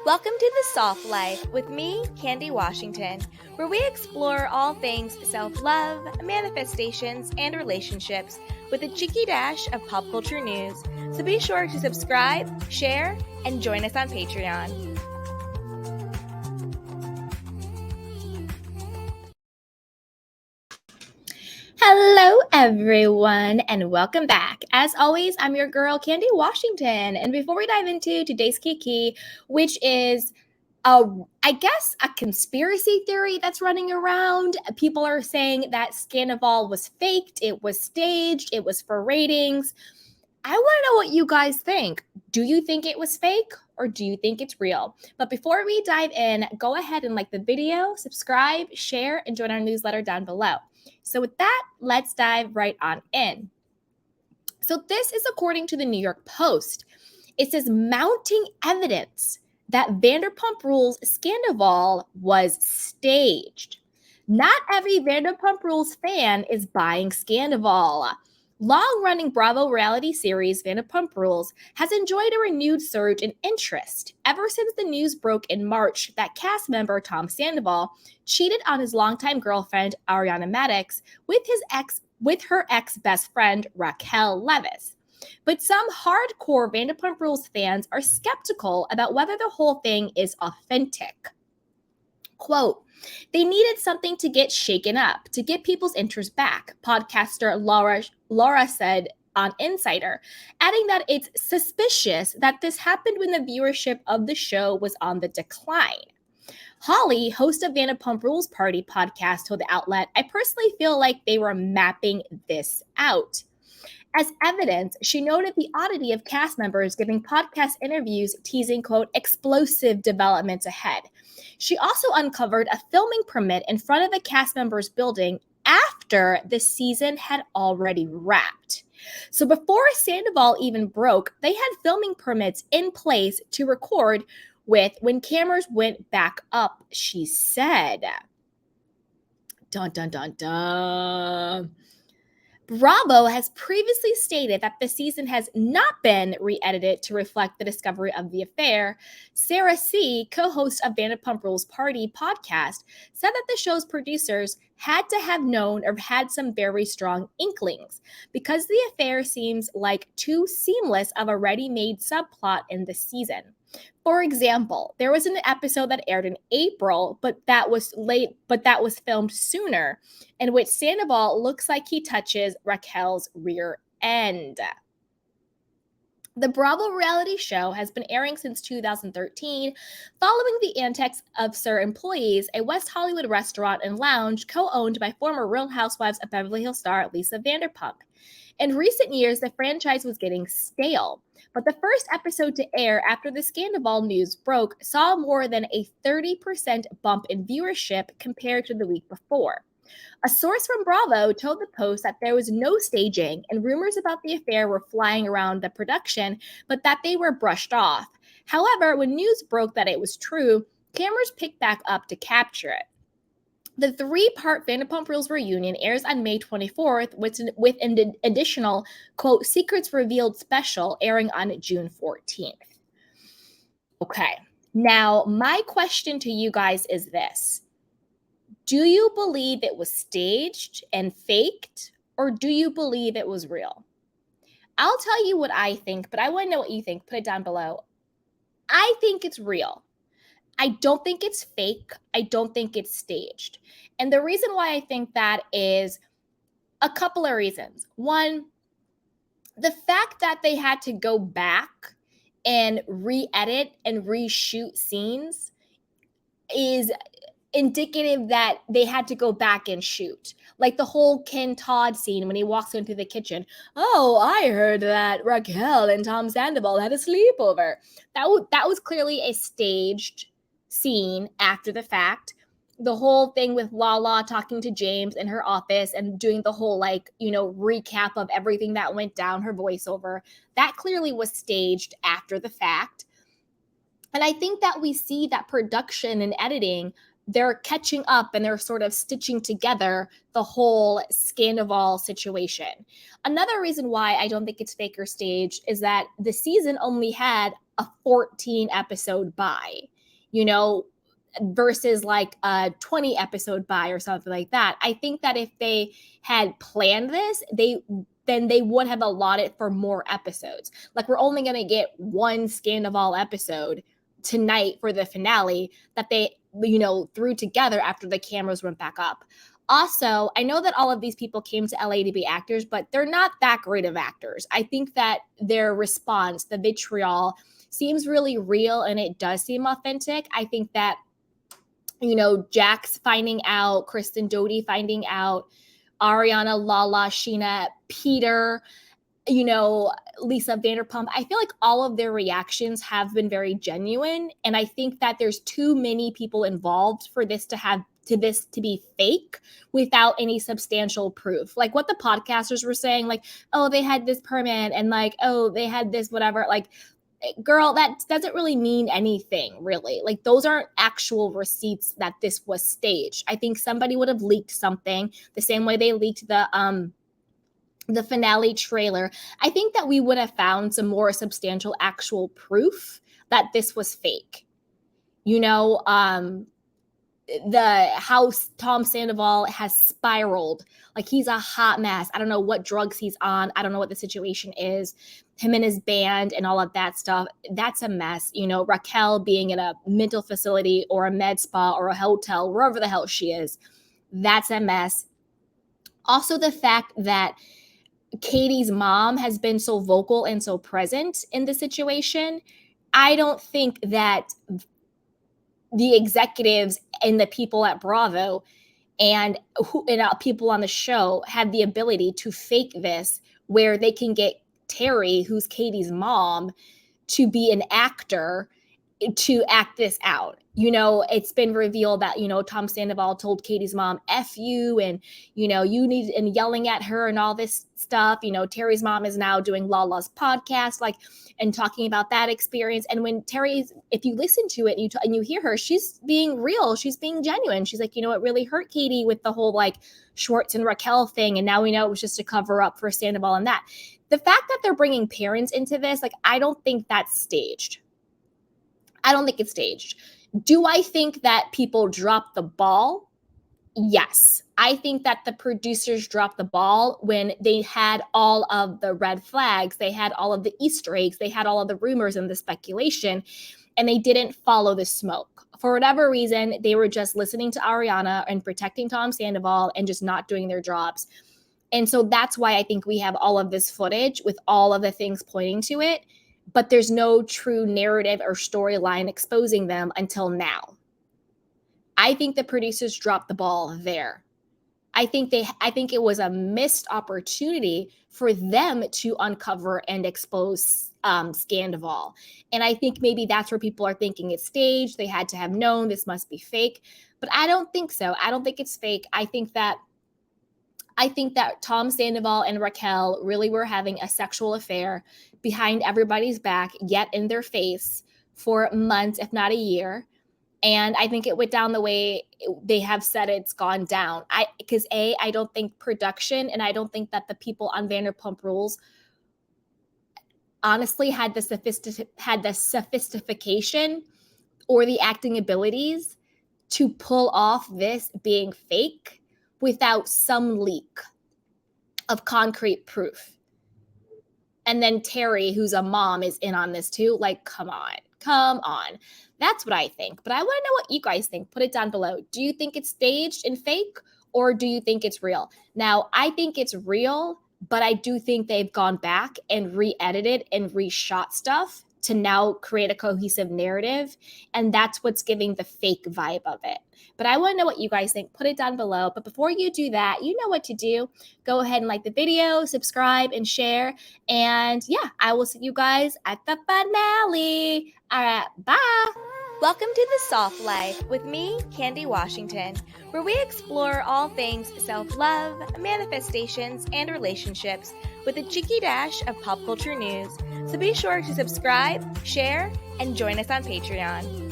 Welcome to The Soft Life with me, Candy Washington, where we explore all things self-love, manifestations, and relationships with a cheeky dash of pop culture news. So be sure to subscribe, share, and join us on Patreon. Hello, everyone, and welcome back. As always, I'm your girl, Candy Washington. And before we dive into today's Kiki, which is I guess a conspiracy theory that's running around. People are saying that Scandoval was faked, it was staged, it was for ratings. I want to know what you guys think. Do you think it was fake or do you think it's real? But before we dive in, go ahead and like the video, subscribe, share, and join our newsletter down below. So with that, let's dive right on in. So this is according to the New York Post. It says mounting evidence that Vanderpump Rules Scandoval was staged. Not every Vanderpump Rules fan is buying Scandoval. Long-running Bravo reality series Vanderpump Rules has enjoyed a renewed surge in interest ever since the news broke in March that cast member Tom Sandoval cheated on his longtime girlfriend Ariana Madix with her ex-best friend Raquel Leviss. But some hardcore Vanderpump Rules fans are skeptical about whether the whole thing is authentic. Quote, they needed something to get shaken up, to get people's interest back, podcaster Laura said on Insider, adding that it's suspicious that this happened when the viewership of the show was on the decline. Holly, host of Vanderpump Rules Party podcast, told the outlet, I personally feel like they were mapping this out. As evidence, she noted the oddity of cast members giving podcast interviews teasing, quote, explosive developments ahead. She also uncovered a filming permit in front of a cast member's building after the season had already wrapped. So before Sandoval even broke, they had filming permits in place to record with when cameras went back up, she said. Dun, dun, dun, dun. Bravo has previously stated that the season has not been re-edited to reflect the discovery of the affair. Sarah C., co-host of Vanderpump Rules Party podcast, said that the show's producers had to have known or had some very strong inklings because the affair seems like too seamless of a ready-made subplot in the season. For example, there was an episode that aired in April, but that was filmed sooner, in which Sandoval looks like he touches Raquel's rear end. The Bravo reality show has been airing since 2013, following the antics of Sir Employees, a West Hollywood restaurant and lounge co-owned by former Real Housewives of Beverly Hills star Lisa Vanderpump. In recent years, the franchise was getting stale, but the first episode to air after the Scandoval news broke saw more than a 30% bump in viewership compared to the week before. A source from Bravo told the Post that there was no staging and rumors about the affair were flying around the production, but that they were brushed off. However, when news broke that it was true, cameras picked back up to capture it. The three-part Vanderpump Rules reunion airs on May 24th with an additional, quote, Secrets Revealed special airing on June 14th. Okay, now my question to you guys is this. Do you believe it was staged and faked, or do you believe it was real? I'll tell you what I think, but I want to know what you think. Put it down below. I think it's real. I don't think it's fake. I don't think it's staged. And the reason why I think that is a couple of reasons. One, the fact that they had to go back and re-edit and reshoot scenes is indicative that they had to go back and shoot. Like the whole Ken Todd scene when he walks into the kitchen. Oh, I heard that Raquel and Tom Sandoval had a sleepover. That was clearly a staged scene after the fact. The whole thing with Lala talking to James in her office and doing the whole recap of everything that went down, her voiceover, that clearly was staged after the fact. And I think that we see that production and editing they're catching up and they're sort of stitching together the whole Scandoval situation. Another reason why I don't think it's fake or staged is that the season only had a 14 episode buy, versus like a 20 episode buy or something like that. I think that if they had planned this, then they would have allotted for more episodes. Like, we're only going to get one Scandoval episode tonight for the finale that they threw together after the cameras went back up. Also, I know that all of these people came to LA to be actors, but they're not that great of actors. I think that their response, the vitriol, seems really real and it does seem authentic. I think that Jax finding out, Kristen Doty finding out, Ariana, Lala, Sheena, Peter, Lisa Vanderpump, I feel like all of their reactions have been very genuine. And I think that there's too many people involved for this to be fake without any substantial proof. Like what the podcasters were saying, like, oh, they had this permit and like, oh, they had this, whatever. Like, girl, that doesn't really mean anything, really. Like, those aren't actual receipts that this was staged. I think somebody would have leaked something the same way they leaked the finale trailer. I think that we would have found some more substantial actual proof that this was fake. How Tom Sandoval has spiraled. Like, he's a hot mess. I don't know what drugs he's on. I don't know what the situation is. Him and his band and all of that stuff. That's a mess. Raquel being in a mental facility or a med spa or a hotel, wherever the hell she is. That's a mess. Also, the fact that Katie's mom has been so vocal and so present in the situation. I don't think that the executives and the people at Bravo and people on the show had the ability to fake this, where they can get Terry, who's Katie's mom, to be an actor to act this out. It's been revealed that, Tom Sandoval told Katie's mom, F you, and, you need, and yelling at her and all this stuff. Terry's mom is now doing Lala's podcast, and talking about that experience. And when if you listen to it and you hear her, she's being real. She's being genuine. She's like, it really hurt Katie with the whole Schwartz and Raquel thing. And now we know it was just a cover up for Sandoval and that. The fact that they're bringing parents into this, I don't think that's staged. I don't think it's staged. Do I think that people dropped the ball? Yes. I think that the producers dropped the ball when they had all of the red flags, they had all of the Easter eggs, they had all of the rumors and the speculation, and they didn't follow the smoke. For whatever reason, they were just listening to Ariana and protecting Tom Sandoval and just not doing their jobs. And so that's why I think we have all of this footage with all of the things pointing to it, but there's no true narrative or storyline exposing them until now. I think the producers dropped the ball there. I think it was a missed opportunity for them to uncover and expose Scandoval. And I think maybe that's where people are thinking it's staged. They had to have known this must be fake. But I don't think so. I don't think it's fake. I think that Tom Sandoval and Raquel really were having a sexual affair behind everybody's back, yet in their face, for months, if not a year. And I think it went down the way they have said it's gone down. Because I don't think production, and I don't think that the people on Vanderpump Rules honestly had the sophistication or the acting abilities to pull off this being fake without some leak of concrete proof. And then Terry, who's a mom, is in on this too. Come on. That's what I think. But I want to know what you guys think. Put it down below. Do you think it's staged and fake, or do you think it's real? Now, I think it's real, but I do think they've gone back and re-edited and reshot stuff to now create a cohesive narrative. And that's what's giving the fake vibe of it. But I want to know what you guys think. Put it down below. But before you do that, you know what to do. Go ahead and like the video, subscribe, and share. And yeah, I will see you guys at the finale. All right, bye. Welcome to The Soft Life with me, Candy Washington, where we explore all things self-love, manifestations, and relationships with a cheeky dash of pop culture news. So be sure to subscribe, share, and join us on Patreon.